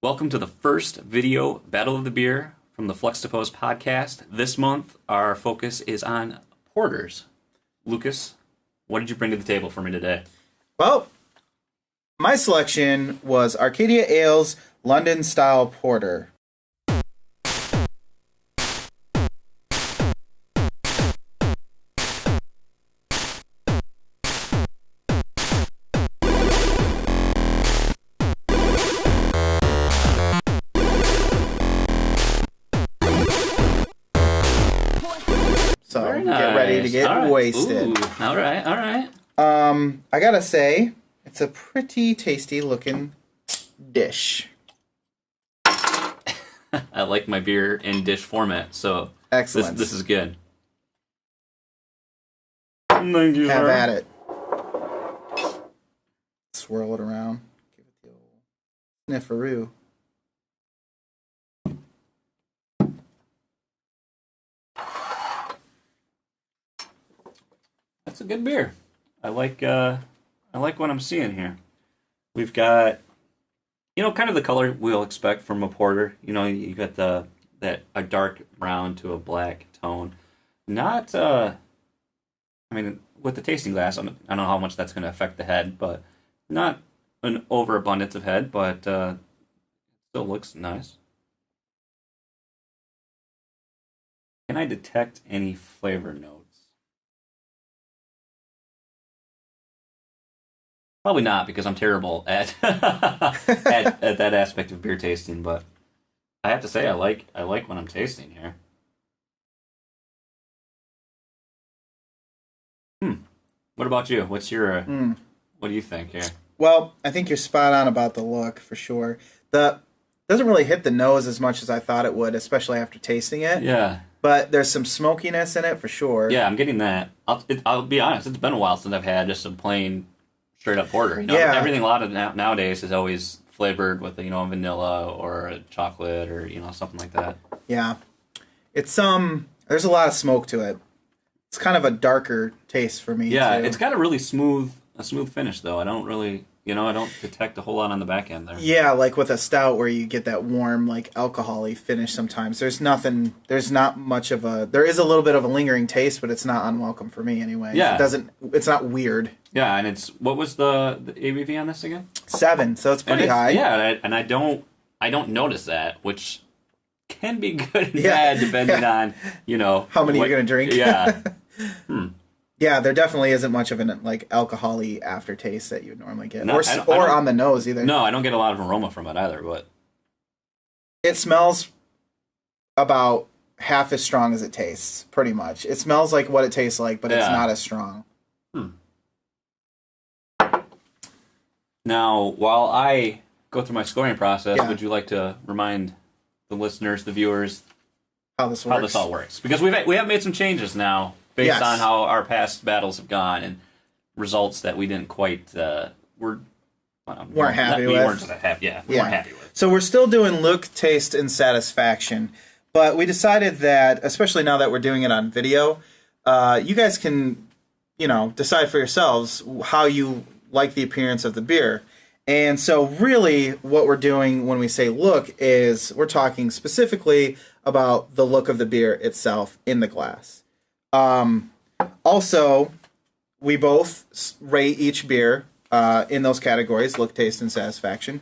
Welcome to the first video Battle of the Beer from the Fluxtaposed podcast. This month, our focus is on porters. Lucas, what did you bring to the table for me today? Well, my selection was Arcadia Ales London-Style Porter. So Very get ready to nice. get All right. wasted. Ooh, all right. I gotta say, it's a pretty tasty looking dish. I like my beer in dish format, so Excellent. this is good. Thank you, Have sir. at it. Swirl it around. Give it the old snifferoo. That's a good beer. I like what I'm seeing here. We've got, kind of the color we'll expect from a porter. You got a dark brown to a black tone. Not, with the tasting glass, I don't know how much that's going to affect the head, but not an overabundance of head, but still looks nice. Can I detect any flavor notes? Probably not, because I'm terrible at at that aspect of beer tasting. But I have to say, I like what I'm tasting here. What about you? What's your what do you think here? Well, I think you're spot on about the look for sure. The doesn't really hit the nose as much as I thought it would, especially after tasting it. Yeah, But there's some smokiness in it for sure. yeah, I'm getting that. I'll be honest. It's been a while since I've had just a plain straight up porter. Yeah. Everything a lot of nowadays is always flavored with a vanilla or a chocolate or something like that. Yeah. It's there's a lot of smoke to it. It's kind of a darker taste for me. Yeah, too. it's got a smooth finish though. I don't really, I don't detect a whole lot on the back end there. Yeah, like with a stout where you get that warm, like alcohol-y finish sometimes. There's not much of there is a little bit of a lingering taste, but it's not unwelcome for me anyway. Yeah. It's not weird. Yeah, and what was the ABV on this again? 7, so it's pretty high. Yeah, and I don't notice that, which can be good and Yeah. bad depending on, How many you're going to drink. Yeah. Yeah, there definitely isn't much of an like alcohol-y aftertaste that you would normally get. No, I don't- on the nose either. No, I don't get a lot of aroma from it either, but It smells about half as strong as it tastes, pretty much. It smells like what it tastes like, but it's Yeah. not as strong. Now, while I go through my scoring process, Yeah. would you like to remind the listeners, the viewers, How this works. how this all works? Because we have made some changes now based Yes. on how our past battles have gone and results that we didn't quite weren't happy we with. weren't just happy. Yeah, we weren't happy with. So we're still doing look, taste, and satisfaction, but we decided that, especially now that we're doing it on video, you guys can, decide for yourselves how you like the appearance of the beer. And so really what we're doing when we say look is we're talking specifically about the look of the beer itself in the glass. Also, we both rate each beer in those categories, look, taste, and satisfaction.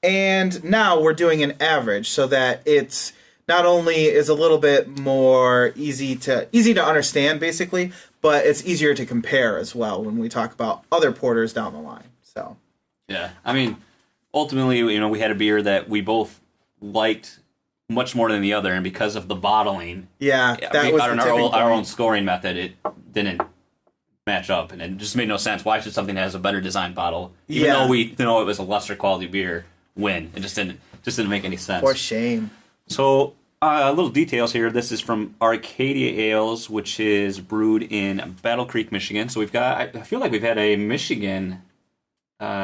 And now we're doing an average so that it's not only is a little bit more easy to understand, basically, but it's easier to compare as well when we talk about other porters down the line. So, Yeah, ultimately, we had a beer that we both liked much more than the other, and because of the bottling, yeah, that was the tipping our own point. scoring method, it didn't match up, and it just made no sense. Why should something that has a better designed bottle, even Yeah. though we know it was a lesser quality beer, win? It just didn't make any sense. For shame. So, little details here. This is from Arcadia Ales, which is brewed in Battle Creek, Michigan. So I feel like we've had a Michigan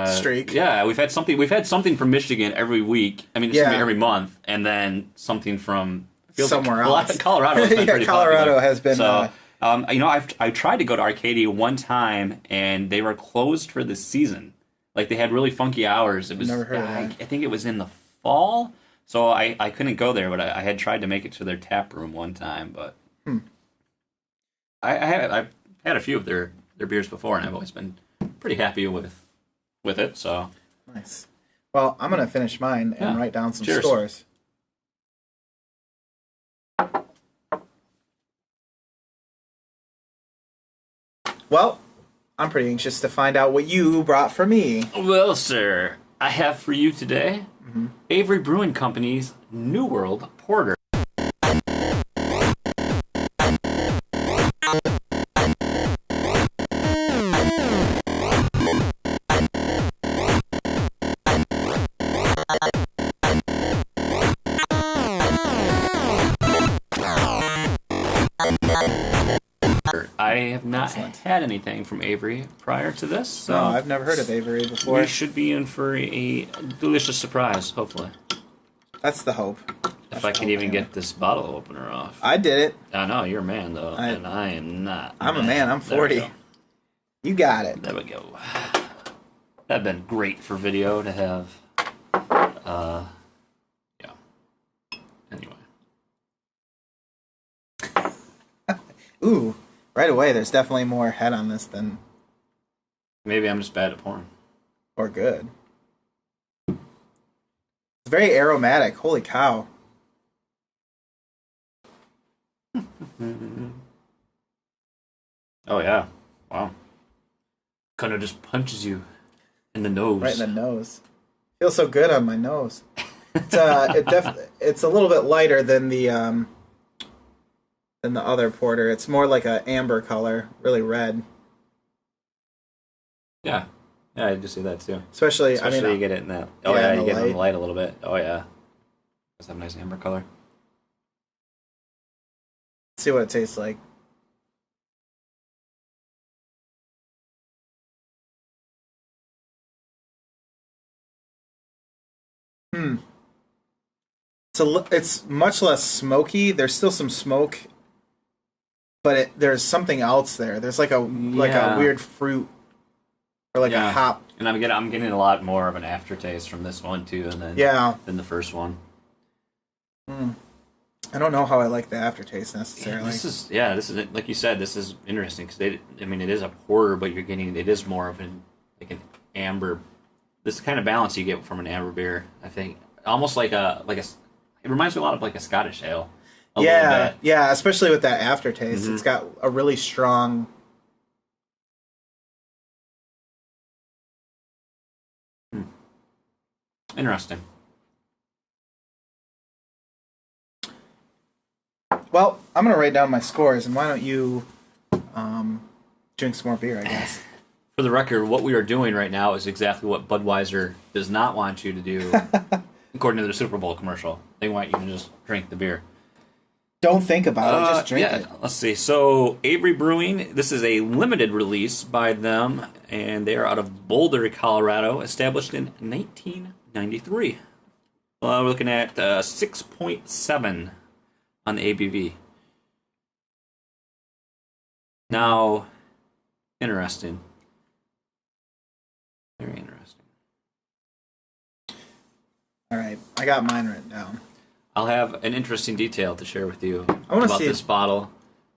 Streak. Yeah, we've had something from Michigan every week. It's Yeah. gonna be every month, and then something from Somewhere else. else. Colorado has been Yeah, pretty Colorado popular. has been, So, I tried to go to Arcadia one time, and they were closed for the season. Like they had really funky hours. It was Never heard of that. I think it was in the fall, so I couldn't go there, but I had tried to make it to their tap room one time, but I've had a few of their beers before, and I've always been pretty happy with it. So nice. Well, I'm gonna finish mine and write down some scores. Well, I'm pretty anxious to find out what you brought for me. Well, sir, I have for you today Avery Brewing Company's New World Porter. I have not had anything from Avery prior to this, so No, I've never heard of Avery before. we should be in for a delicious surprise, hopefully. That's the hope. If I can even get this bottle opener off. I did it. I know, you're a man, though, and I am not. I'm a man. I'm There we 40. go. You got it. There we go. That'd been great for video to have. Yeah. Anyway. Ooh, right away, there's definitely more head on this than... Maybe I'm just bad at pouring. Or good. It's very aromatic. Holy cow. Oh, yeah. Wow. Kind of just punches you in the nose. Right in the nose. Feels so good on my nose. It's it's a little bit lighter than the other porter. It's more like a amber color, really red. Yeah. Yeah, I just see that too. Especially You get it in that. Oh, yeah, yeah, you get it in light. the light a little bit. Oh, yeah. Does have a nice amber color. Let's see what it tastes like. It's much less smoky. There's still some smoke, but there's something else there. There's like a weird fruit or like a hop. And I'm getting a lot more of an aftertaste from this one too, and then than the first one. I don't know how I like the aftertaste necessarily. This is like you said. This is interesting because it is a porter, but it is more of an amber. This is the kind of balance you get from an amber beer. I think almost like a. It reminds me a lot of like a Scottish ale. A little bit. Yeah, especially with that aftertaste. It's got a really strong... Interesting. Well, I'm going to write down my scores, and why don't you drink some more beer, I guess. For the record, what we are doing right now is exactly what Budweiser does not want you to do, according to the Super Bowl commercial. They want you to just drink the beer. Don't think about it, just drink it. Let's see. So, Avery Brewing, this is a limited release by them, and they are out of Boulder, Colorado, established in 1993. We're looking at 6.7 on the ABV. Now, interesting. Very interesting. All right, I got mine written down. I'll have an interesting detail to share with you wanna about see this bottle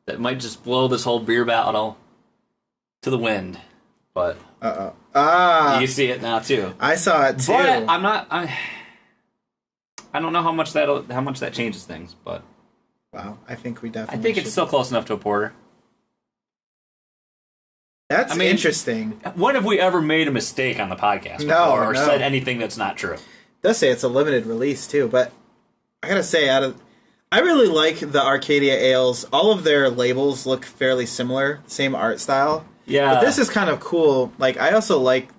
that might just blow this whole beer bottle to the wind. But you see it now too. I saw it too. But I don't know how much that changes things. But wow, I think we definitely. I think it's still close enough to a porter. That's interesting. When have we ever made a mistake on the podcast before or said anything that's not true? It does say it's a limited release too, but I gotta say, I really like the Arcadia Ales. All of their labels look fairly similar, same art style. Yeah, but this is kind of cool. Like I also like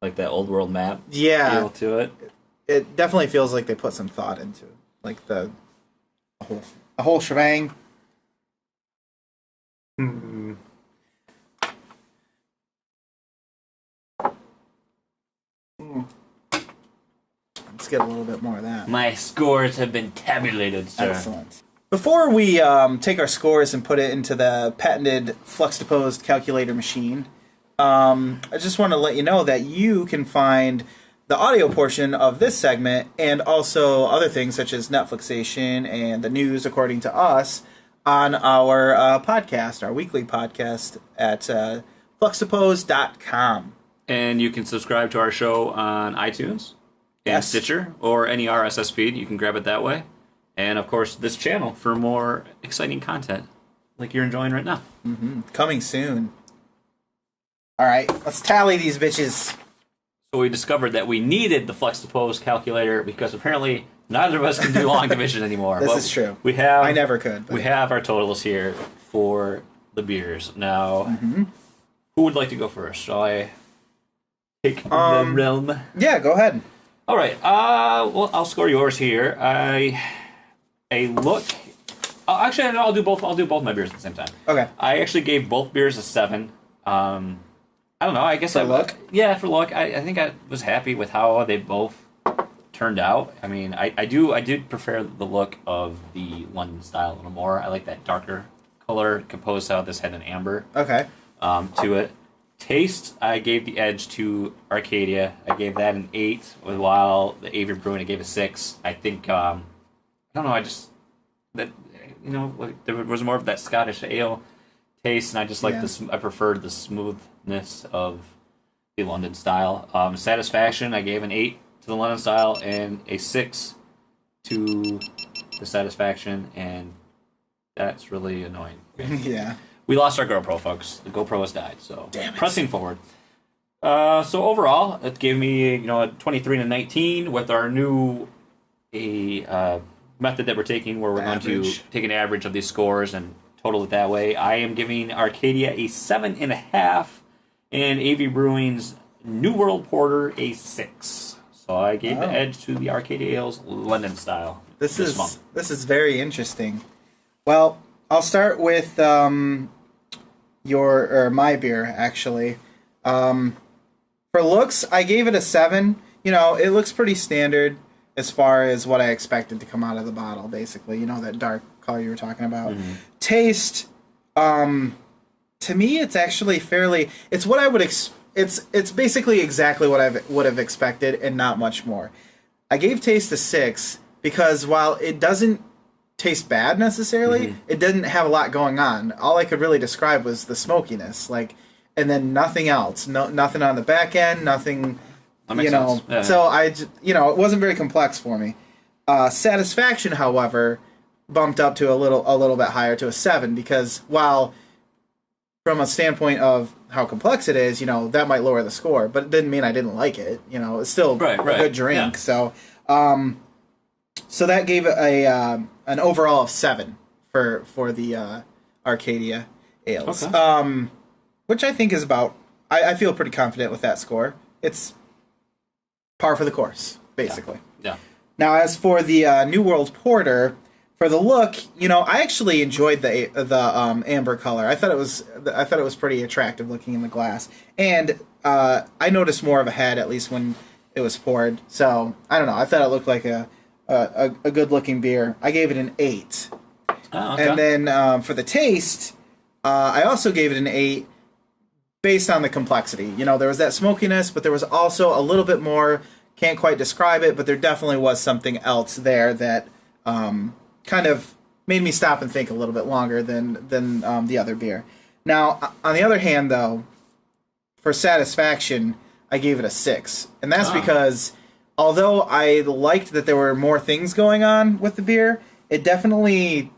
that old world map. Yeah, feel to it. It definitely feels like they put some thought into it, like the whole shebang. Let's get a little bit more of that. My scores have been tabulated, sir. Excellent. Before we take our scores and put it into the patented Fluxtaposed calculator machine, I just want to let you know that you can find the audio portion of this segment, and also other things such as Netflixation and the news according to us on our podcast, our weekly podcast at Fluxtaposed.com. And you can subscribe to our show on iTunes and Stitcher or any RSS feed. You can grab it that way. And, of course, this channel for more exciting content like you're enjoying right now. Coming soon. All right, let's tally these bitches. So we discovered that we needed the Fluxtaposed calculator because apparently neither of us can do long division anymore. This is true. I never could. We have our totals here for the beers. Now, who would like to go first? Shall I take the realm? Yeah, go ahead. All right. Well, I'll score yours here. Actually, no, I'll do both. I'll do both my beers at the same time. Okay. I actually gave both beers a 7. I don't know. I guess for look. Yeah, for look. I think I was happy with how they both turned out. I mean, I did prefer the look of the London style a little more. I like that darker color composed how this had an amber. Okay. To it. Taste, I gave the edge to Arcadia. I gave that an 8, while the Avery Brewing I gave a 6. I think I don't know. There was more of that Scottish ale taste, and I just like this. I preferred the smoothness of the London style. Satisfaction, I gave an 8 to the London style and a 6 to the Satisfaction, and that's really annoying. Yeah. We lost our GoPro, folks. The GoPro has died, so damn it. Pressing forward. So overall, it gave me a 23 and a 19 with our new method that we're taking, where we're going to take an average of these scores and total it that way. I am giving Arcadia a 7.5, and Avery Brewing's New World Porter a 6. So I gave the edge to the Arcadia Ales London-Style. This is very interesting. Well, I'll start with my beer, actually. For looks, I gave it a 7. It looks pretty standard as far as what I expected to come out of the bottle, basically. That dark color you were talking about. Taste, to me, it's actually fairly... It's what I would... It's basically exactly what I would have expected and not much more. I gave taste a 6 because while it doesn't taste bad necessarily, it didn't have a lot going on. All I could really describe was the smokiness, and then nothing else. Nothing on the back end, nothing... That makes sense. Yeah. So it wasn't very complex for me. Satisfaction, however, bumped up to a little bit higher to a 7 because while from a standpoint of how complex it is, that might lower the score, but it didn't mean I didn't like it. It's still a good drink. Yeah. So that gave it an overall of 7 for the Arcadia Ales, okay. Which I think is about. I feel pretty confident with that score. It's par for the course, basically. Yeah. Now, as for the New World Porter, for the look, I actually enjoyed the amber color. I thought it was pretty attractive looking in the glass, and I noticed more of a head at least when it was poured. So I don't know. I thought it looked like a good looking beer. I gave it an 8. Oh, okay. And then for the taste, I also gave it an 8. Based on the complexity. There was that smokiness, but there was also a little bit more, can't quite describe it, but there definitely was something else there that kind of made me stop and think a little bit longer than the other beer. Now, on the other hand, though, for satisfaction, I gave it a 6. And that's because, although I liked that there were more things going on with the beer, it definitely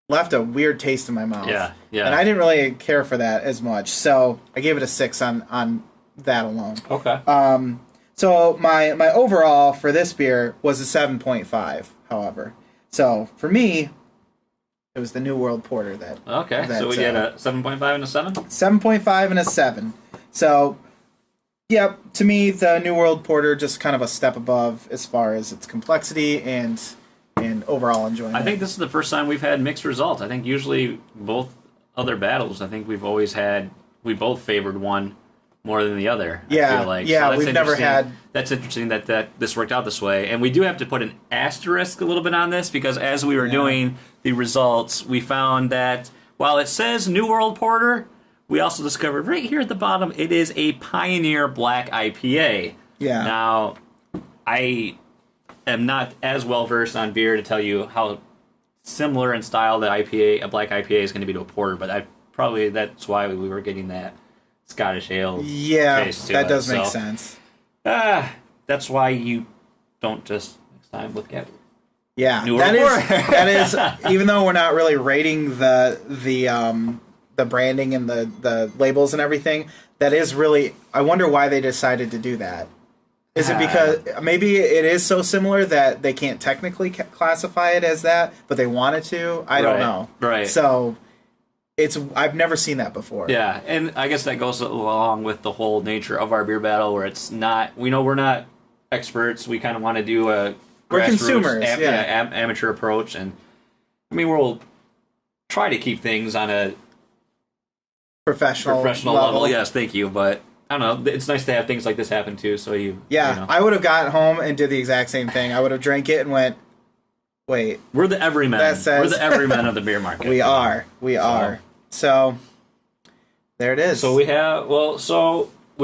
left a weird taste in my mouth. Yeah. And I didn't really care for that as much, so I gave it a 6 on that alone. Okay. So my overall for this beer was a 7.5, however. So for me, it was the New World Porter that... Okay, so we get a 7.5 and a 7? 7.5 and a 7. So, yeah, to me, the New World Porter just kind of a step above as far as its complexity and overall enjoyment. I think this is the first time we've had mixed results. I think usually both other battles, I think we both favored one more than the other. Yeah, I feel like. yeah, so we've never had... That's interesting that this worked out this way. And we do have to put an asterisk a little bit on this, because as we were doing the results, we found that while it says New World Porter, we also discovered right here at the bottom, it is a Pioneer Black IPA. Yeah. Now, I am not as well versed on beer to tell you how similar in style that a black IPA is going to be to a porter, but that's why we were getting that Scottish ale. Yeah, taste to that it. does make sense. That's why you don't just next time look at Yeah, newer that porter. is even though we're not really rating the branding and the labels and everything, that is really, I wonder why they decided to do that. Is it because maybe it is so similar that they can't technically classify it as that, but they wanted to? I don't know. Right. So I've never seen that before. Yeah, and I guess that goes along with the whole nature of our beer battle, where it's not, we know we're not experts. We kind of want to do a We're consumers, amateur approach, and I mean we'll try to keep things on a professional level. Yes, thank you, but I don't know. It's nice to have things like this happen too. So I would have gotten home and did the exact same thing. I would have drank it and went, wait. We're the everymen. We're the everymen of the beer market. We are. So there it is. So we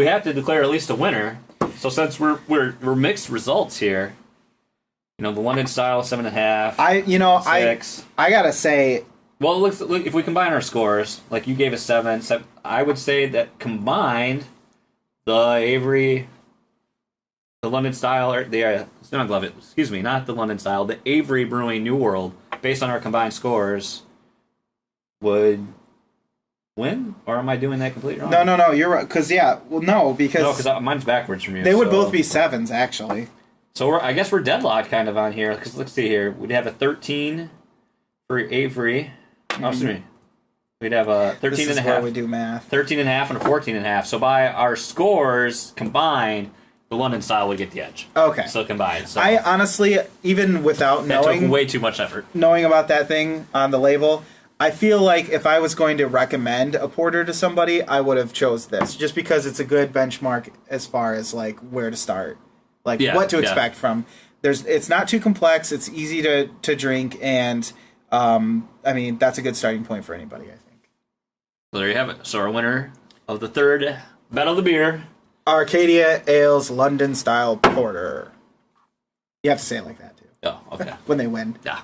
have to declare at least a winner. So since we're mixed results here, the London style 7.5. 6. I gotta say. Well, look, if we combine our scores, like you gave us 7, I would say that combined, the Avery, the London style, or the not the London style, the Avery Brewing New World, based on our combined scores, would win? Or am I doing that completely wrong? No, you're right. Because because mine's backwards from you. They would both be 7s, actually. So I guess we're deadlocked kind of on here. Because let's see here, we'd have a 13 for Avery. Oh, excuse me. We'd have a 13 this and a is where half. we do math. 13 and a half and a 14 and a half. So by our scores combined, the London style would get the edge. Okay. So combined. So I honestly, even without that took way too much effort. Knowing about that thing on the label, I feel like if I was going to recommend a porter to somebody, I would have chose this, just because it's a good benchmark as far as like where to start, like what to expect from. It's not too complex. It's easy to drink, and I mean that's a good starting point for anybody, I think. So there you have it. So our winner of the third Battle of the Beer, Arcadia Ales London-Style Porter. You have to say it like that too. Oh, okay. When they win. Yeah.